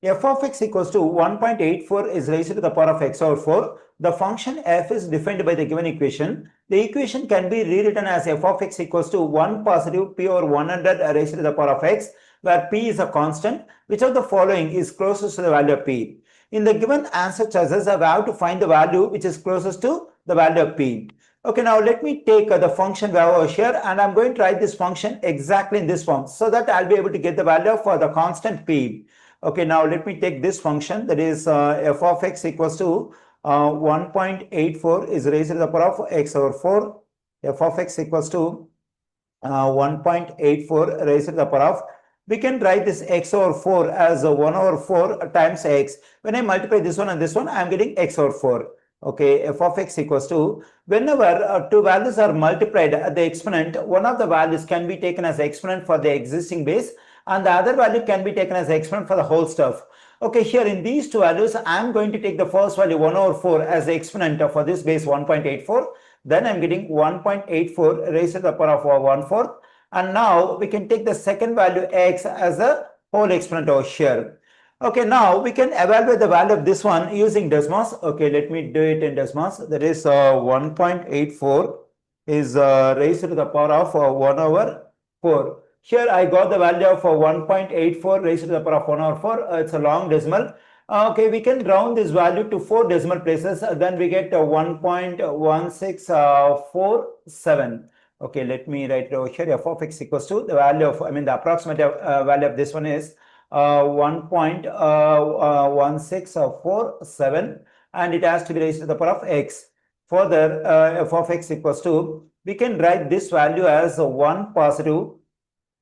f of x equals to 1.84 is raised to the power of x over 4. The function f is defined by the given equation. The equation can be rewritten as f of x equals to 1 positive p over 100 raised to the power of x, where p is a constant. Which of the following is closest to the value of p? In the given answer choices, I have to find the value which is closest to the value of p. Okay, now let me take the function we have over here, and I'm going to write this function exactly in this form so that I'll be able to get the value for the constant p. Okay, now let me take this function, that is f of x equals to 1.84 is raised to the power of x over 4. F of x equals to 1.84 raised to the power of, we can write this x over 4 as 1 over 4 times x. When I multiply this one and this one, I am getting x over 4. Okay, f of x equals to, whenever two values are multiplied at the exponent, one of the values can be taken as exponent for the existing base, and the other value can be taken as exponent for the whole stuff. Okay, here in these two values, I am going to take the first value 1 over 4 as the exponent for this base 1.84. Then I am getting 1.84 raised to the power of 1/4. And now we can take the second value x as a whole exponent over here. Okay, now we can evaluate the value of this one using Desmos. Okay, let me do it in Desmos. That is 1.84 is raised to the power of 1 over 4. Here I got the value of 1.84 raised to the power of 1 over 4. It's a long decimal. Okay, we can round this value to 4 decimal places. Then we get 1.1647. Okay, let me write it over here. F of x equals to the value of, the approximate value of this one is 1.1647, and it has to be raised to the power of x. Further, f of x equals to, we can write this value as 1 positive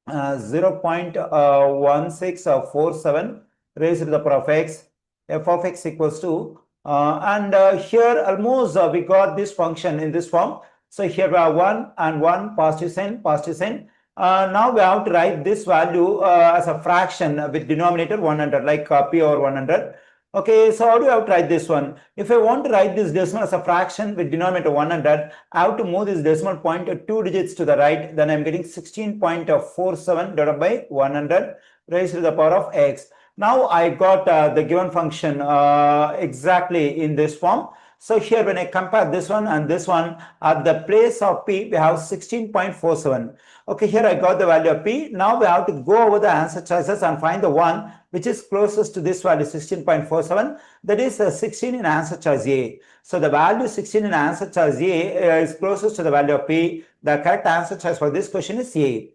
0.1647 raised to the power of x. F of x equals to, here almost we got this function in this form. So here we have 1 and 1, positive sign, positive sign. Now we have to write this value as a fraction with denominator 100, like p over 100. Okay, so how do I have to write this one? If I want to write this decimal as a fraction with denominator 100, I have to move this decimal point 2 digits to the right. Then I'm getting 16.47 divided by 100 raised to the power of x. Now I got the given function exactly in this form. So here when I compare this one and this one, at the place of p, we have 16.47. Okay, here I got the value of p. Now we have to go over the answer choices and find the one which is closest to this value, 16.47. That is 16 in answer choice A. So the value 16 in answer choice A is closest to the value of p. The correct answer choice for this question is A.